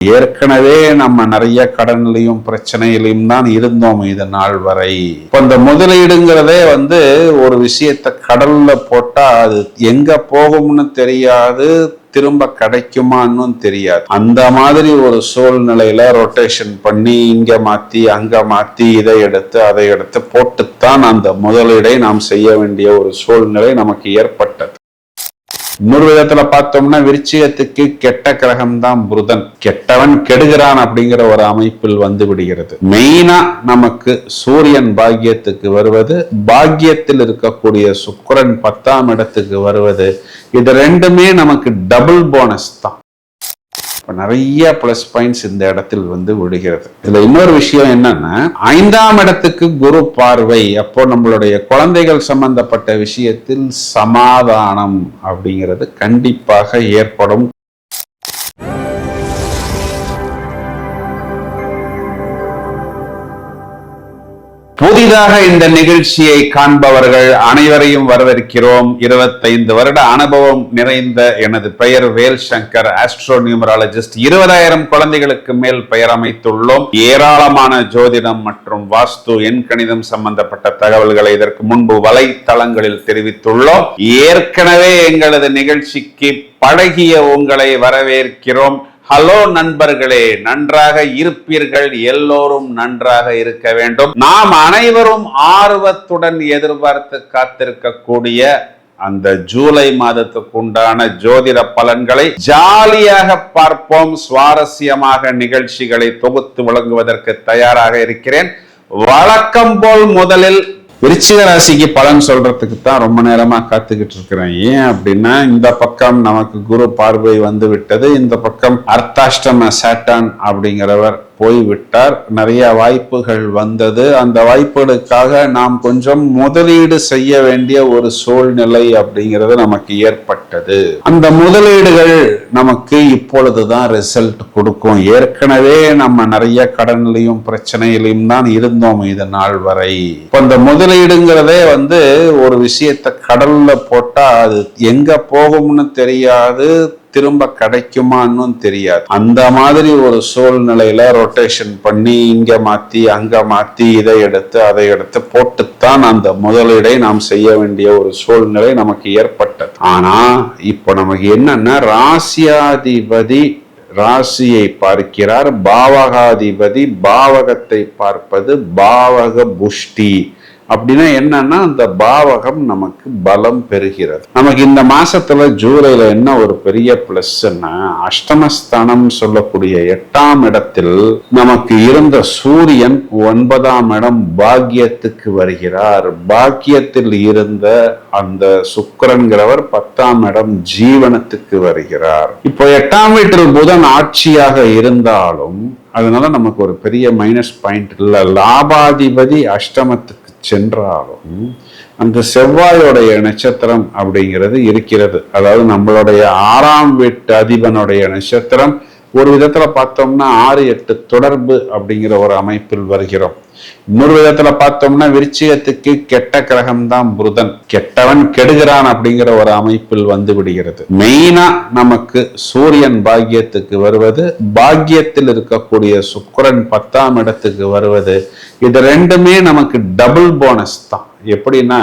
ஏற்கனவே நம்ம நிறைய கடன்லையும் பிரச்சனையிலையும் தான் இருந்தோம் இது நாள் வரை. இப்ப இந்த முதலீடுங்கிறதே ஒரு விஷயத்த கடல்ல போட்டா அது எங்க போகும்னு தெரியாது, திரும்ப கிடைக்குமான்னு தெரியாது. அந்த மாதிரி ஒரு சூழ்நிலையில ரொட்டேஷன் பண்ணி இங்க மாத்தி அங்க மாத்தி இதை எடுத்து அதை எடுத்து போட்டுத்தான் அந்த முதலீடை நாம் செய்ய வேண்டிய ஒரு சூழ்நிலை நமக்கு ஏற்பட்டது. இன்னொரு விதத்துல பார்த்தோம்னா விருச்சிகத்துக்கு கெட்ட கிரகம் தான் புதன். கெட்டவன் கெடுகிறான் அப்படிங்கிற ஒரு அமைப்பில் வந்து விடுகிறது. மெயினா நமக்கு சூரியன் பாக்கியத்துக்கு வருவது, பாக்கியத்தில் இருக்கக்கூடிய சுக்கிரன் 10ஆம் இடத்துக்கு வருவது, இது ரெண்டுமே நமக்கு டபுள் போனஸ் தான். நிறைய பிளஸ் பாயிண்ட்ஸ் இந்த இடத்தில் விடுகிறது. இதுல இன்னொரு விஷயம் என்னன்னா, 5ஆம் இடத்துக்கு குரு பார்வை. அப்போ நம்மளுடைய குழந்தைகள் சம்பந்தப்பட்ட விஷயத்தில் சமாதானம் அப்படிங்கிறது கண்டிப்பாக ஏற்படும். புதிதாக இந்த நிகழ்ச்சியை காண்பவர்கள் அனைவரையும் வரவேற்கிறோம். 25 வருட அனுபவம் நிறைந்த எனது பெயர் வேல் சங்கர், ஆஸ்ட்ரோ நியூமராலஜிஸ்ட். 20,000 குழந்தைகளுக்கு மேல் பெயர் அமைத்துள்ளோம். ஏராளமான ஜோதிடம் மற்றும் வாஸ்து எண் கணிதம் சம்பந்தப்பட்ட தகவல்களை இதற்கு முன்பு வலைத்தளங்களில் தெரிவித்துள்ளோம். ஏற்கனவே எங்களது நிகழ்ச்சிக்கு பழகிய உங்களை வரவேற்கிறோம். ஹலோ நண்பர்களே, நன்றாக இருப்பீர்கள், எல்லோரும் நன்றாக இருக்க வேண்டும். நாம் அனைவரும் ஆர்வத்துடன் எதிர்பார்த்து காத்திருக்கக்கூடிய அந்த ஜூலை மாதத்துக்கு உண்டான ஜோதிட பலன்களை ஜாலியாக பார்ப்போம். சுவாரஸ்யமாக நிகழ்ச்சிகளை தொகுத்து வழங்குவதற்கு தயாராக இருக்கிறேன். வழக்கம் போல் முதலில் விருச்சிக ராசிக்கு பலன் சொல்றதுக்கு தான் ரொம்ப நேரமா காத்துக்கிட்டு இருக்கிறேன். ஏன் அப்படின்னா, இந்த பக்கம் நமக்கு குரு பார்வை வந்து விட்டது, இந்த பக்கம் அர்த்தாஷ்டம சாட்டான் அப்படிங்கிறவர் போய்விட்டார். நிறைய வாய்ப்புகள் வந்தது. அந்த வாய்ப்புகளுக்காக நாம் கொஞ்சம் முதலீடு செய்ய வேண்டிய ஒரு சூழ்நிலை அப்படிங்கிறது நமக்கு ஏற்பட்டது. அந்த முதலீடுகள் நமக்கு இப்பொழுதுதான் ரிசல்ட் கொடுக்கும். ஏற்கனவே நம்ம நிறைய கடன்லையும் பிரச்சனையிலையும் தான் இருந்தோம் இது நாள் வரை. இப்ப இந்த முதலீடுங்கிறதே ஒரு விஷயத்த கடல்ல போட்டா அது எங்க போகும்னு தெரியாது, திரும்ப கிடைக்குமான்னு தெரியாது. அந்த மாதிரி ஒரு சூழ்நிலையில ரொட்டேஷன் பண்ணி இங்க மாத்தி அங்க மாத்தி இதை எடுத்து அதை எடுத்து போட்டுத்தான் அந்த முதலீடை நாம் செய்ய வேண்டிய ஒரு சூழ்நிலை நமக்கு ஏற்பட்டது. ஆனா இப்ப நமக்கு என்னன்னா, ராசியாதிபதி ராசியை பார்க்கிறார், பாவகாதிபதி பாவகத்தை பார்ப்பது பாவக புஷ்டி. அப்படின்னா என்னன்னா, அந்த பாவகம் நமக்கு பலம் பெறுகிறது. நமக்கு இந்த மாசத்துல ஜூலைல என்ன ஒரு பெரிய பிளஸ்ன்னா, அஷ்டமஸ்தானம் சொல்லக்கூடிய 8ஆம் இடத்தில் நமக்கு இருந்த சூரியன் 9ஆம் இடம் பாக்கியத்துக்கு வருகிறார். பாக்கியத்தில் இருந்த அந்த சுக்கிரன்கிறவர் 10ஆம் இடம் ஜீவனத்துக்கு வருகிறார். இப்போ 8ஆம் வீட்டில் புதன் ஆட்சியாக இருந்தாலும் அதனால நமக்கு ஒரு பெரிய மைனஸ் பாயிண்ட் இல்ல. லாபாதிபதி அஷ்டமத்துக்கு சென்றாலும் அந்த செவ்வாயோடைய நட்சத்திரம் அப்படிங்கிறது இருக்கிறது. அதாவது நம்மளுடைய 6ஆம் வீட்டு அதிபனுடைய நட்சத்திரம் ஒரு விதத்துல பார்த்தோம்னா 6-8 தொடர்பு அப்படிங்கிற ஒரு அமைப்பில் வருகிறோம். இன்னொரு விதத்துல பார்த்தோம்னா விருச்சிகத்துக்கு கெட்ட கிரகம் தான் புதன். கெட்டவன் கெடுகிறான் அப்படிங்கிற ஒரு அமைப்பில் வந்து விடுகிறது. மெயினா நமக்கு சூரியன் பாக்கியத்துக்கு வருவது, பாக்கியத்தில் இருக்கக்கூடிய சுக்கிரன் 10ஆம் இடத்துக்கு வருவது, இது ரெண்டுமே நமக்கு டபுள் போனஸ் தான். எப்படின்னா,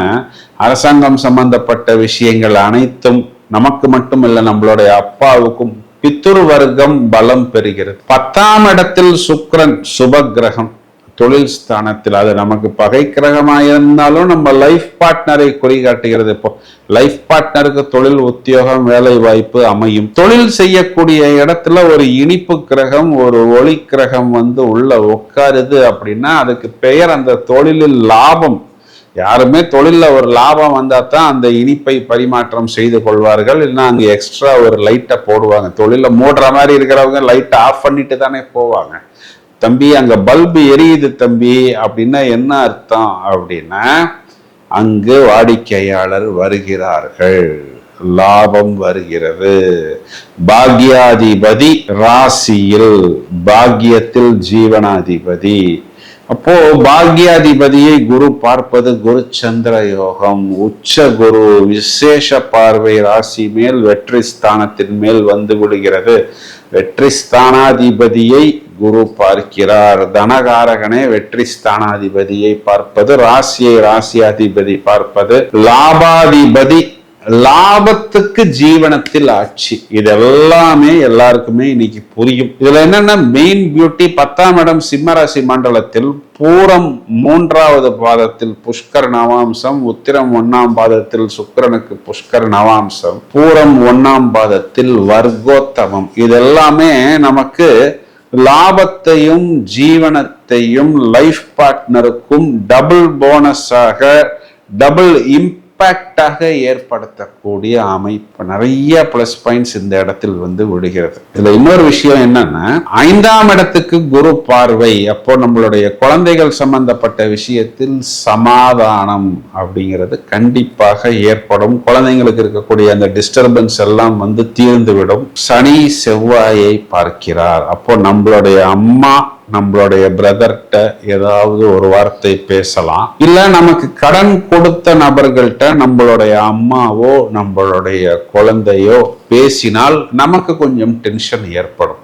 அரசாங்கம் சம்பந்தப்பட்ட விஷயங்கள் அனைத்தும் நமக்கு மட்டும் இல்லை, நம்மளுடைய அப்பாவுக்கும் பித்துரு வர்க்கம் பலம் பெறுகிறது. 10ஆம் இடத்தில் சுக்கிரன் சுப கிரகம், தொழில் ஸ்தானத்தில். அது நமக்கு பகை கிரகமாக இருந்தாலும் நம்ம லைஃப் பார்ட்னரை குறிகாட்டுகிறது. இப்போ லைஃப் பார்ட்னருக்கு தொழில் உத்தியோகம் வேலை வாய்ப்பு அமையும். தொழில் செய்யக்கூடிய இடத்துல ஒரு இனிப்பு கிரகம் ஒரு ஒளி கிரகம் உள்ள உட்காருது அப்படின்னா அதுக்கு பெயர் அந்த தொழிலில் லாபம். யாருமே தொழில ஒரு லாபம் வந்தா தான் அந்த இனிப்பை பரிமாற்றம் செய்து கொள்வார்கள். இல்லைன்னா அங்க எக்ஸ்ட்ரா ஒரு லைட்டை போடுவாங்க. தொழில மூடுற மாதிரி இருக்கிறவங்க லைட்டை ஆஃப் பண்ணிட்டு தானே போவாங்க. தம்பி அங்க பல்பு எரியுது தம்பி அப்படின்னா என்ன அர்த்தம் அப்படின்னா, அங்கு வாடிக்கையாளர் வருகிறார்கள், லாபம் வருகிறது. பாக்யாதிபதி ராசியில், பாக்கியத்தில் ஜீவனாதிபதி. அப்போ பாக்யாதிபதியை குரு பார்ப்பது குரு சந்திர யோகம். உச்ச குரு விசேஷ பார்வை ராசி மேல் வெற்றி ஸ்தானத்தின் மேல் வந்து விடுகிறது. வெற்றி ஸ்தானாதிபதியை குரு பார்க்கிறார். தனகாரகனே வெற்றி ஸ்தானாதிபதியை பார்ப்பது, ராசியாதிபதி பார்ப்பது, லாபாதிபதி லாபத்துக்கு ஜீவனத்தில் ஆட்சி. இதெல்லாமே எல்லாருக்குமே இன்னைக்கு புரியும். இதுல என்னன்னா மெயின் பியூட்டி, 10ஆம் இடம் சிம்மராசி மண்டலத்தில் பூரம் 3வது பாதத்தில் புஷ்கர் நவாம்சம், உத்திரம் 1ஆம் பாதத்தில் சுக்கிரனுக்கு புஷ்கர் நவாம்சம், பூரம் 1ஆம் பாதத்தில் வர்க்கோத்தமம். இதெல்லாமே நமக்கு லாபத்தையும் ஜீவனத்தையும் லைஃப் பார்ட்னருக்கும் டபுள் போனஸாக, டபுள் இம்பாக்டாக ஏற்படுத்தக்கூடிய அமைப்பு. நிறைய பிளஸ் பாயிண்ட்ஸ் இந்த இடத்தில் விடுகிறது. இதுல இன்னொரு விஷயம் என்னன்னா, 5ஆம் இடத்துக்கு குரு பார்வை. அப்போ நம்மளுடைய குழந்தைகள் சம்பந்தப்பட்ட விஷயத்தில் சமாதானம் அப்படிங்கிறது கண்டிப்பாக ஏற்படும். குழந்தைங்களுக்கு இருக்கக்கூடிய அந்த டிஸ்டர்பன்ஸ் எல்லாம் தீர்ந்துவிடும். சனி செவ்வாயை பார்க்கிறார். அப்போ நம்மளுடைய அம்மா, நம்மளுடைய பிரதர்கிட்ட ஏதாவது ஒரு வார்த்தை பேசலாம். இல்ல நமக்கு கடன் கொடுத்த நபர்கள்ட்ட நம்மளுடைய அம்மாவோ நம்மளுடைய குழந்தையோ பேசினால் நமக்கு கொஞ்சம் டென்ஷன் ஏற்படும்.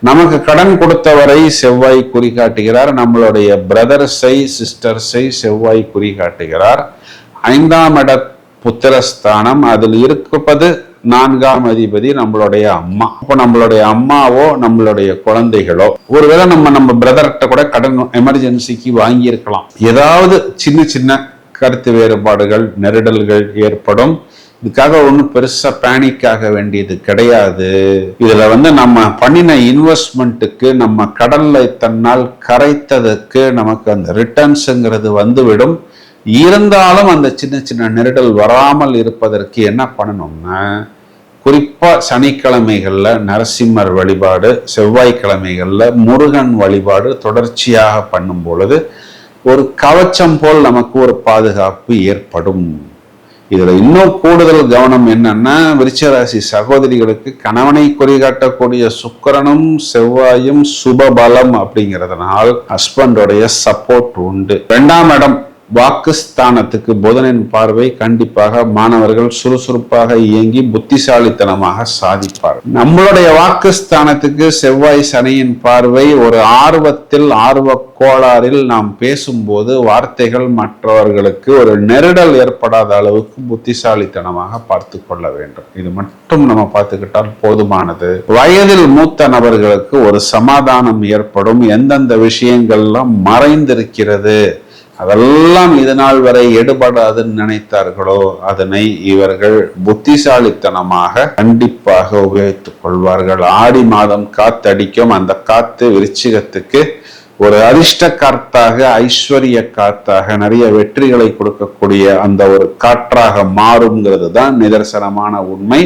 நமக்கு கடன் கொடுத்தவரை செவ்வாய் குறிகாட்டுகிறார். நம்மளுடைய பிரதர்ஸை, சிஸ்டர்ஸை செவ்வாய் குறிகாட்டுகிறார். 5ஆம் இட புத்திரஸ்தானம், அதில் இருப்பது 4ஆம் அதிபதி நம்மளுடைய அம்மா. அப்போ நம்மளுடைய அம்மாவோ நம்மளுடைய குழந்தைகளோ ஒருவேளை நம்ம பிரதர்கிட்ட கூட கடன் எமர்ஜென்சிக்கு வாங்கி இருக்கலாம். ஏதாவது சின்ன சின்ன கருத்து வேறுபாடுகள், நெருடல்கள் ஏற்படும். இதுக்காக ஒன்றும் பெருசா பேனிக் ஆக வேண்டியது கிடையாது. இதுல நம்ம பண்ணின இன்வெஸ்ட்மெண்ட்டுக்கு, நம்ம கடல்ல தன்னால் கரைத்ததுக்கு நமக்கு அந்த ரிட்டர்ன்ஸுங்கிறது வந்துவிடும். இருந்தாலும் அந்த சின்ன சின்ன நெருடல் வராமல் இருப்பதற்கு என்ன பண்ணணும்னா, குறிப்பா சனிக்கிழமைகள்ல நரசிம்மர் வழிபாடு, செவ்வாய்க்கிழமைகள்ல முருகன் வழிபாடு தொடர்ச்சியாக பண்ணும் பொழுது ஒரு கவச்சம் போல் நமக்கு ஒரு பாதுகாப்பு ஏற்படும். இதுல இன்னும் கூடுதல் கவனம் என்னன்னா, விருச்சிகராசி சகோதரிகளுக்கு கணவனை குறிகாட்டக்கூடிய சுக்கிரனும் செவ்வாயும் சுபபலம் அப்படிங்கிறதுனால் ஹஸ்பண்டோடைய சப்போர்ட் உண்டு. 2ஆம் இடம் வாக்குஸ்தானத்துக்கு புதனின் பார்வை. கண்டிப்பாக மாணவர்கள் சுறுசுறுப்பாக இயங்கி புத்திசாலித்தனமாக சாதிப்பார். நம்மளுடைய வாக்குஸ்தானத்துக்கு செவ்வாய் சனியின் பார்வை. ஒரு ஆர்வ கோளாறில் நாம் பேசும்போது வார்த்தைகள் மற்றவர்களுக்கு ஒரு நெருடல் ஏற்படாத அளவுக்கு புத்திசாலித்தனமாக பார்த்து கொள்ள வேண்டும். இது மட்டும் நம்ம பார்த்துக்கிட்டால் போதுமானது. வயதில் மூத்த நபர்களுக்கு ஒரு சமாதானம் ஏற்படும். எந்தெந்த விஷயங்கள்லாம் மறைந்திருக்கிறது, அதெல்லாம் இதனால் வரை எடுபடாதுன்னு நினைத்தார்களோ அதனை இவர்கள் புத்திசாலித்தனமாக கண்டிப்பாக உபயோகித்துக் கொள்வார்கள். ஆடி மாதம் காத்தடிக்கும். அந்த காத்து விருச்சிகத்துக்கு ஒரு அதிர்ஷ்ட காத்தாக, ஐஸ்வர்ய காத்தாக, நிறைய வெற்றிகளை கொடுக்கக்கூடிய அந்த ஒரு காற்றாக மாறுங்கிறது தான் நிதர்சனமான உண்மை.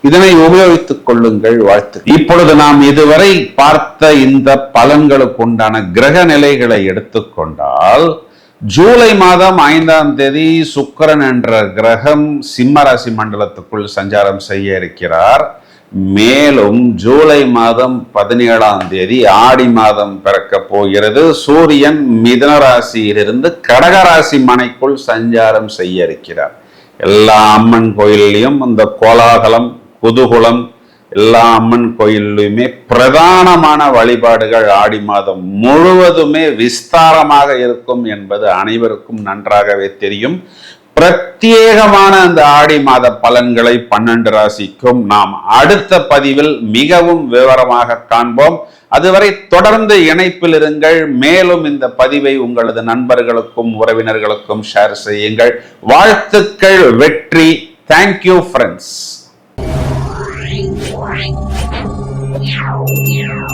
இதனை உபயோகித்துக் கொள்ளுங்கள். வாழ்த்து. இப்பொழுது நாம் இதுவரை பார்த்த இந்த பலன்களுக்கு உண்டான கிரக நிலைகளை எடுத்துக்கொண்டால், ஜூலை மாதம் 5ஆம் தேதி சுக்கிரன் என்ற கிரகம் சிம்மராசி மண்டலத்துக்குள் சஞ்சாரம் செய்ய இருக்கிறார். மேலும் ஜூலை மாதம் 17ஆம் தேதி ஆடி மாதம் பிறக்க போகிறது. சூரியன் மிதுன ராசியிலிருந்து கடகராசி மனைக்குள் சஞ்சாரம் செய்ய இருக்கிறார். எல்லா அம்மன் கோயிலையும் இந்த கோலாகலம், குதூகலம், எல்லா அம்மன் கோயிலுமே பிரதானமான வழிபாடுகள் ஆடி மாதம் முழுவதுமே விஸ்தாரமாக இருக்கும் என்பது அனைவருக்கும் நன்றாகவே தெரியும். பிரத்யேகமான அந்த ஆடி மாத பலன்களை 12 ராசிக்கும் நாம் அடுத்த பதிவில் மிகவும் விவரமாக காண்போம். அதுவரை தொடர்ந்து இணைப்பில் இருங்கள். மேலும் இந்த பதிவை உங்களது நண்பர்களுக்கும் உறவினர்களுக்கும் ஷேர் செய்யுங்கள். வாழ்த்துக்கள். வெற்றி. Thank you friends.